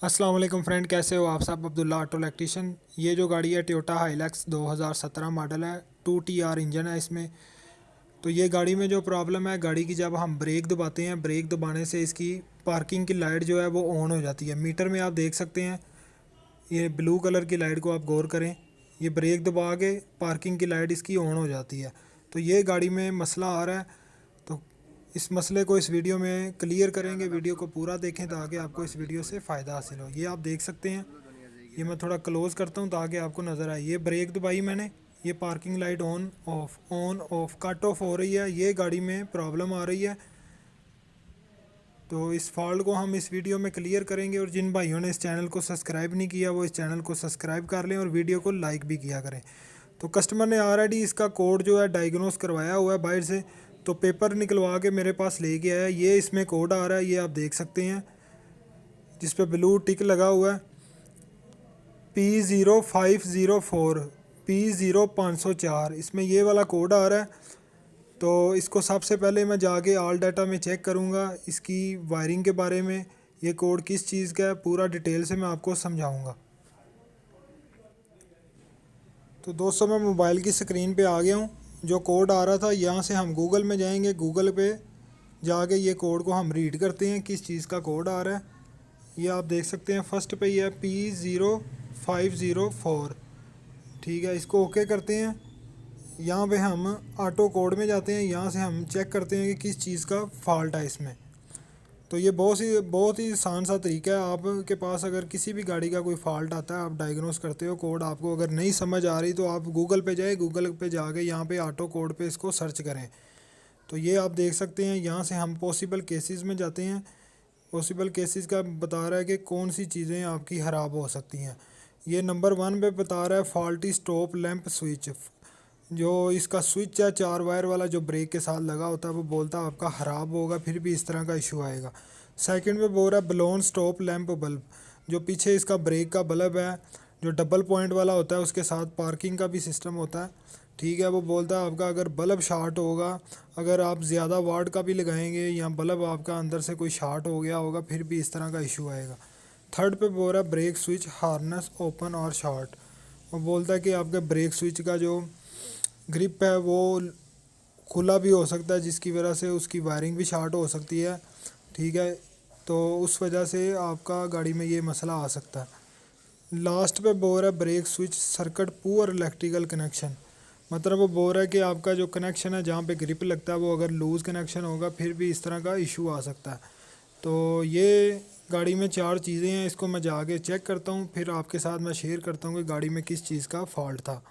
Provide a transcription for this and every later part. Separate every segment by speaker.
Speaker 1: अस्सलाम वालेकुम फ्रेंड, कैसे हो आप सब। Abdullah auto electrician. ये जो गाड़ी है टोयोटा हाइलक्स 2017 मॉडल है। 2TR इंजन है इसमें। तो ये गाड़ी में जो प्रॉब्लम है, गाड़ी की जब हम ब्रेक दबाते हैं, ब्रेक दबाने से इसकी पार्किंग की लाइट जो है वो ऑन हो जाती है। मीटर में आप देख सकते हैं, ये ब्लू कलर की लाइट को आप गौर करें। ये ब्रेक दबा के पार्किंग की लाइट इसकी ऑन हो जाती है। तो ये गाड़ी में मसला आ रहा है। तो इस मसले को इस वीडियो में क्लियर करेंगे। वीडियो को पूरा देखें ताकि आपको इस वीडियो से फ़ायदा हासिल हो। ये आप देख सकते हैं, ये मैं थोड़ा क्लोज़ करता हूँ ताकि आपको नज़र आए। ये ब्रेक दबाई मैंने, ये parking light on off cut off हो रही है। ये गाड़ी में प्रॉब्लम आ रही है। तो इस फॉल्ट को हम इस वीडियो में क्लियर करेंगे। और जिन भाइयों ने इस चैनल को सब्सक्राइब नहीं किया वो इस चैनल को सब्सक्राइब कर लें और वीडियो को लाइक भी किया करें। तो कस्टमर ने ऑलरेडी इसका कोड जो है डायग्नोस करवाया हुआ है बाहर से। तो पेपर निकलवा के मेरे पास ले गया है। ये इसमें कोड आ रहा है, ये आप देख सकते हैं, जिस पे ब्लू टिक लगा हुआ है P0504 P0504। इसमें ये वाला कोड आ रहा है। तो इसको सबसे पहले मैं जाके ऑल डाटा में चेक करूँगा इसकी वायरिंग के बारे में। ये कोड किस चीज़ का है पूरा डिटेल से मैं आपको समझाऊँगा। तो दोस्तों, मैं मोबाइल की स्क्रीन पे आ गया हूँ। जो कोड आ रहा था, यहाँ से हम गूगल में जाएंगे। गूगल पे जाके ये कोड को हम रीड करते हैं किस चीज़ का कोड आ रहा है। ये आप देख सकते हैं, फर्स्ट पे ये है P0504। ठीक है, इसको ओके करते हैं। यहाँ पे हम ऑटो कोड में जाते हैं। यहाँ से हम चेक करते हैं कि किस चीज़ का फॉल्ट है इसमें। तो ये बहुत ही आसान सा तरीका है। आपके पास अगर किसी भी गाड़ी का कोई फॉल्ट आता है, आप डायग्नोस करते हो, कोड आपको अगर नहीं समझ आ रही तो आप गूगल पे जाए। गूगल पे जाके यहाँ पे ऑटो कोड पे इसको सर्च करें। तो ये आप देख सकते हैं, यहाँ से हम पॉसिबल केसेस में जाते हैं। पॉसिबल केसेस का बता रहा है कि कौन सी चीज़ें आपकी ख़राब हो सकती हैं। ये नंबर 1 पे बता रहा है फॉल्टी स्टॉप लैंप स्विच। जो इसका स्विच है 4 वायर वाला जो ब्रेक के साथ लगा होता है, वो बोलता है आपका ख़राब होगा, फिर भी इस तरह का इशू आएगा। सेकंड पे बोल रहा है ब्लोन स्टॉप लैंप बल्ब। जो पीछे इसका ब्रेक का बल्ब है, जो डबल पॉइंट वाला होता है, उसके साथ पार्किंग का भी सिस्टम होता है। ठीक है, वो बोलता है आपका अगर बल्ब शार्ट होगा, अगर आप ज़्यादा वाट का भी लगाएंगे या बल्ब आपका अंदर से कोई शार्ट हो गया होगा, फिर भी इस तरह का इशू आएगा। थर्ड पे बोल रहा है ब्रेक स्विच हार्नेस ओपन और शॉर्ट। वो बोलता है कि आपके ब्रेक स्विच का जो ग्रिप है वो खुला भी हो सकता है, जिसकी वजह से उसकी वायरिंग भी शॉर्ट हो सकती है। ठीक है, तो उस वजह से आपका गाड़ी में ये मसला आ सकता है। लास्ट पे बोल रहा है break switch circuit poor electrical connection. मतलब वो बोल रहा है कि आपका जो कनेक्शन है, जहाँ पे ग्रिप लगता है, वो अगर लूज़ कनेक्शन होगा फिर भी इस तरह का इशू आ सकता है। तो ये गाड़ी में 4 चीज़ें हैं। इसको मैं जाके चेक करता हूँ, फिर आपके साथ मैं शेयर करता हूँ कि गाड़ी में किस चीज़ का फॉल्ट था।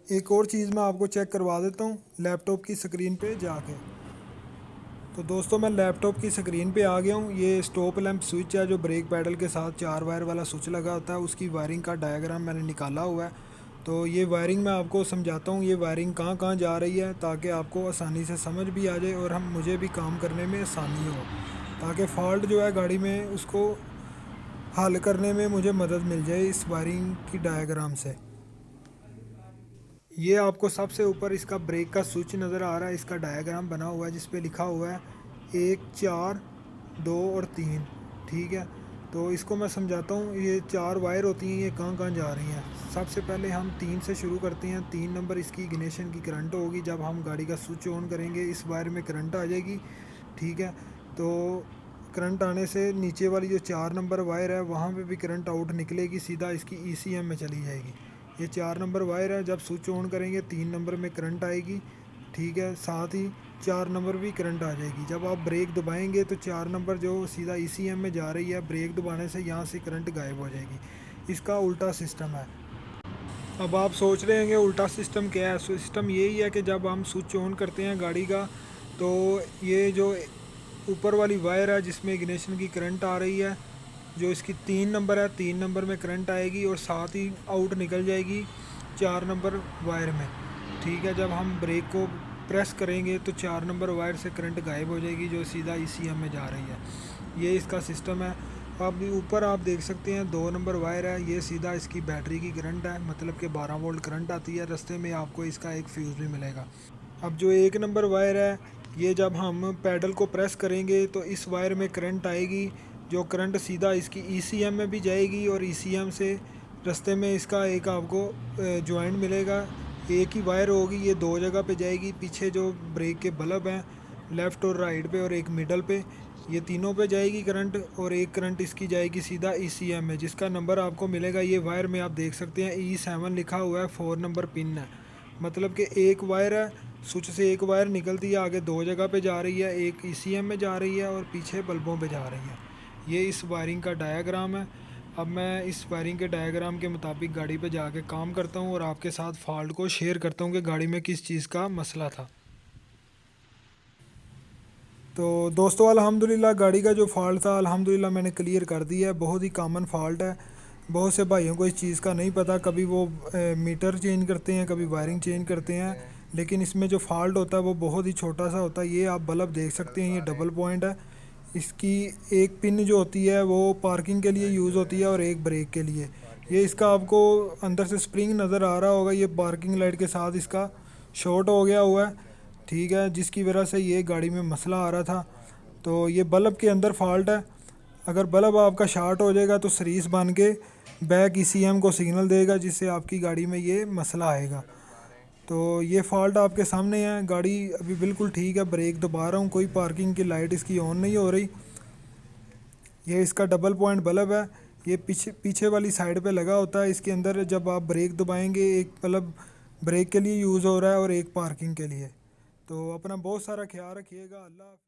Speaker 1: एक और चीज़ मैं आपको चेक करवा देता हूँ लैपटॉप की स्क्रीन पे जाके। तो दोस्तों, मैं लैपटॉप की स्क्रीन पे आ गया हूँ। ये स्टॉप लैंप स्विच है जो ब्रेक पैडल के साथ 4 वायर वाला स्विच लगा होता है, उसकी वायरिंग का डायग्राम मैंने निकाला हुआ है। तो ये वायरिंग मैं आपको समझाता हूँ, ये वायरिंग कहाँ कहाँ जा रही है, ताकि आपको आसानी से समझ भी आ जाए और हम मुझे भी काम करने में आसानी हो, ताकि फ़ॉल्ट जो है गाड़ी में उसको हल करने में मुझे मदद मिल जाए इस वायरिंग की डायग्राम से। ये आपको सबसे ऊपर इसका ब्रेक का स्विच नज़र आ रहा है। इसका डायग्राम बना हुआ है जिस पे लिखा हुआ है 1 4 2 और 3। ठीक है, तो इसको मैं समझाता हूँ। ये 4 वायर होती हैं, ये कहाँ कहाँ जा रही हैं। सबसे पहले हम 3 से शुरू करते हैं। 3 नंबर इसकी इग्निशन की करंट होगी। जब हम गाड़ी का स्विच ऑन करेंगे, इस वायर में करंट आ जाएगी। ठीक है, तो करंट आने से नीचे वाली जो 4 नंबर वायर है, वहाँ पे भी करंट आउट निकलेगी, सीधा इसकी ECM में चली जाएगी। ये 4 नंबर वायर है। जब स्विच ऑन करेंगे 3 नंबर में करंट आएगी। ठीक है, साथ ही 4 नंबर भी करंट आ जाएगी। जब आप ब्रेक दबाएंगे तो 4 नंबर जो सीधा ECM में जा रही है, ब्रेक दबाने से यहाँ से करंट गायब हो जाएगी। इसका उल्टा सिस्टम है। अब आप सोच रहे होंगे उल्टा सिस्टम क्या है। सिस्टम यही है कि जब हम स्विच ऑन करते हैं गाड़ी का, तो ये जो ऊपर वाली वायर है जिसमें इग्निशन की करंट आ रही है, जो इसकी 3 नंबर है, 3 नंबर में करंट आएगी और साथ ही आउट निकल जाएगी 4 नंबर वायर में। ठीक है, जब हम ब्रेक को प्रेस करेंगे तो 4 नंबर वायर से करंट गायब हो जाएगी, जो सीधा ECM में जा रही है। ये इसका सिस्टम है। अब ऊपर आप देख सकते हैं 2 नंबर वायर है, ये सीधा इसकी बैटरी की करंट है, मतलब कि 12 वोल्ट करंट आती है। रास्ते में आपको इसका एक फ्यूज़ भी मिलेगा। अब जो 1 नंबर वायर है, ये जब हम पैडल को प्रेस करेंगे तो इस वायर में करंट आएगी, जो करंट सीधा इसकी ईसीएम में भी जाएगी और ईसीएम से रास्ते में इसका एक आपको जॉइंट मिलेगा, एक ही वायर होगी, ये दो जगह पे जाएगी। पीछे जो ब्रेक के बल्ब हैं लेफ़्ट और राइट पे और एक मिडल पे, ये तीनों पे जाएगी करंट, और एक करंट इसकी जाएगी सीधा ईसीएम में, जिसका नंबर आपको मिलेगा ये वायर में आप देख सकते हैं E7 लिखा हुआ है, 4 नंबर पिन है। मतलब कि एक वायर है, स्विच से एक वायर निकलती है, आगे दो जगह पे जा रही है, एक ईसीएम में जा रही है और पीछे बल्बों पे जा रही है। ये इस वायरिंग का डायग्राम है। अब मैं इस वायरिंग के डायग्राम के मुताबिक गाड़ी पे जाके काम करता हूँ और आपके साथ फॉल्ट को शेयर करता हूँ कि गाड़ी में किस चीज़ का मसला था। तो दोस्तों अल्हम्दुलिल्लाह गाड़ी का जो फ़ॉल्ट था अल्हम्दुलिल्लाह मैंने क्लियर कर दिया है। बहुत ही कॉमन फ़ॉल्ट है, बहुत से भाइयों को इस चीज़ का नहीं पता, कभी वो मीटर चेंज करते हैं, कभी वायरिंग चेंज करते हैं, लेकिन इसमें जो फ़ॉल्ट होता है वो बहुत ही छोटा सा होता है। ये आप बल्ब देख सकते हैं, ये डबल पॉइंट है। इसकी एक पिन जो होती है वो पार्किंग के लिए यूज़ होती है और एक ब्रेक के लिए। ये इसका आपको अंदर से स्प्रिंग नज़र आ रहा होगा, ये पार्किंग लाइट के साथ इसका शॉर्ट हो गया हुआ है, ठीक है, जिसकी वजह से ये गाड़ी में मसला आ रहा था। तो ये बल्ब के अंदर फॉल्ट है। अगर बल्ब आपका शार्ट हो जाएगा तो सरीस बन के बैक ईसीएम को सिग्नल देगा, जिससे आपकी गाड़ी में ये मसला आएगा। तो ये फॉल्ट आपके सामने है, गाड़ी अभी बिल्कुल ठीक है। ब्रेक दबा रहा हूँ, कोई पार्किंग की लाइट इसकी ऑन नहीं हो रही। ये इसका डबल पॉइंट बल्ब है, ये पीछे पीछे वाली साइड पे लगा होता है। इसके अंदर जब आप ब्रेक दबाएंगे, एक बल्ब ब्रेक के लिए यूज़ हो रहा है और एक पार्किंग के लिए। तो अपना बहुत सारा ख्याल रखिएगा। अल्लाह।